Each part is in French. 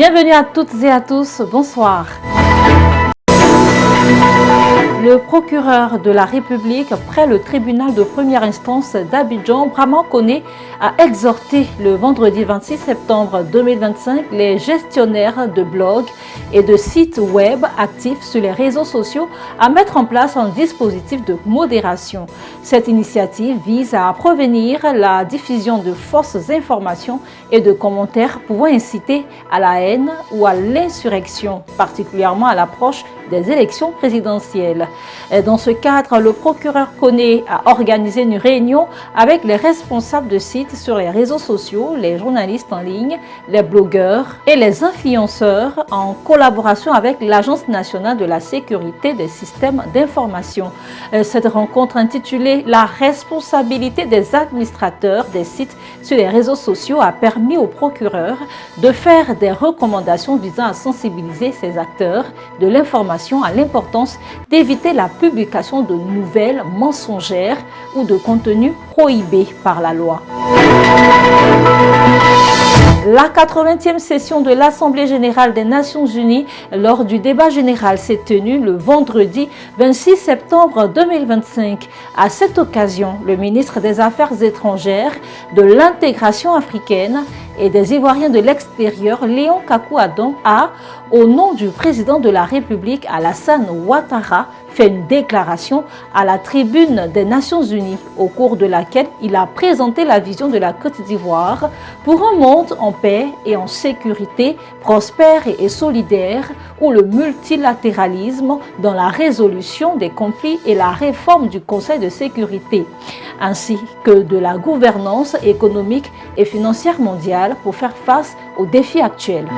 Bienvenue à toutes et à tous, bonsoir. Le procureur de la République près le tribunal de première instance d'Abidjan, Brahman Koné, a exhorté le vendredi 26 septembre 2025 les gestionnaires de blogs et de sites web actifs sur les réseaux sociaux à mettre en place un dispositif de modération. Cette initiative vise à prévenir la diffusion de fausses informations et de commentaires pouvant inciter à la haine ou à l'insurrection, particulièrement à l'approche des élections présidentielles. Dans ce cadre, le procureur Koné a organisé une réunion avec les responsables de sites sur les réseaux sociaux, les journalistes en ligne, les blogueurs et les influenceurs en collaboration avec l'Agence nationale de la sécurité des systèmes d'information. Cette rencontre intitulée « La responsabilité des administrateurs des sites sur les réseaux sociaux » a permis au procureur de faire des recommandations visant à sensibiliser ces acteurs de l'information à l'importance d'éviter la publication de nouvelles mensongères ou de contenus prohibés par la loi. La 80e session de l'Assemblée générale des Nations unies lors du débat général s'est tenue le vendredi 26 septembre 2025. À cette occasion, le ministre des Affaires étrangères, de l'intégration africaine et des Ivoiriens de l'extérieur, Léon Kakou-Adam, a, au nom du président de la République, Alassane Ouattara, fait une déclaration à la tribune des Nations Unies, au cours de laquelle il a présenté la vision de la Côte d'Ivoire pour un monde en paix et en sécurité, prospère et solidaire, où le multilatéralisme dans la résolution des conflits et la réforme du Conseil de sécurité, ainsi que de la gouvernance économique et financière mondiale pour faire face aux défis actuels.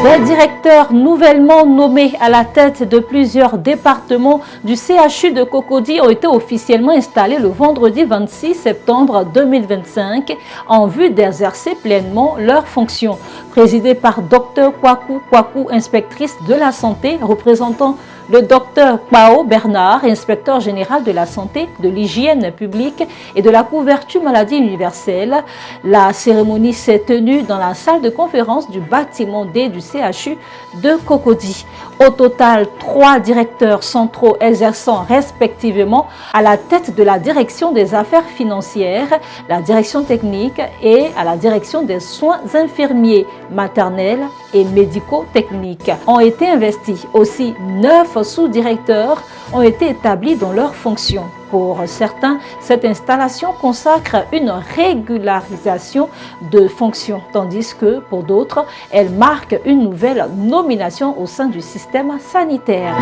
Les directeurs nouvellement nommés à la tête de plusieurs départements du CHU de Cocody ont été officiellement installés le vendredi 26 septembre 2025 en vue d'exercer pleinement leurs fonctions. Présidée par Dr Kwaku, inspectrice de la santé, représentant le Dr Pao Bernard, inspecteur général de la santé, de l'hygiène publique et de la couverture maladie universelle. La cérémonie s'est tenue dans la salle de conférence du bâtiment D du CHU de Cocody. Au total, 3 directeurs centraux exerçant respectivement à la tête de la direction des affaires financières, la direction technique et à la direction des soins infirmiers, maternels et médico-techniques ont été investis. Aussi, 9 sous-directeurs ont été établis dans leurs fonctions. Pour certains, cette installation consacre une régularisation de fonctions, tandis que pour d'autres, elle marque une nouvelle nomination au sein du système sanitaire.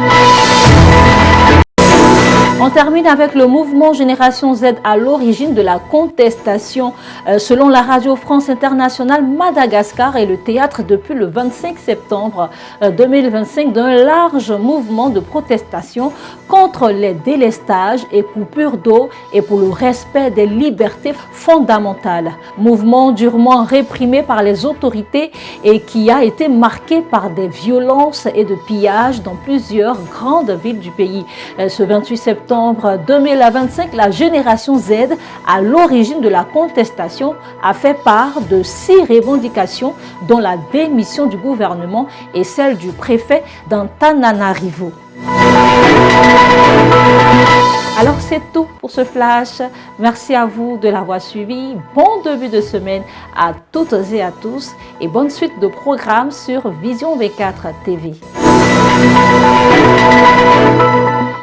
On termine avec le mouvement Génération Z à l'origine de la contestation. Selon la Radio France Internationale, Madagascar est le théâtre depuis le 25 septembre 2025 d'un large mouvement de protestation contre les délestages et coupures d'eau et pour le respect des libertés fondamentales. Mouvement durement réprimé par les autorités et qui a été marqué par des violences et de pillages dans plusieurs grandes villes du pays. Ce 28 septembre 2025, la Génération Z, à l'origine de la contestation, a fait part de 6 revendications, dont la démission du gouvernement et celle du préfet d'Antananarivo. Alors c'est tout pour ce flash. Merci à vous de l'avoir suivi. Bon début de semaine à toutes et à tous et bonne suite de programmes sur Vision V4 TV.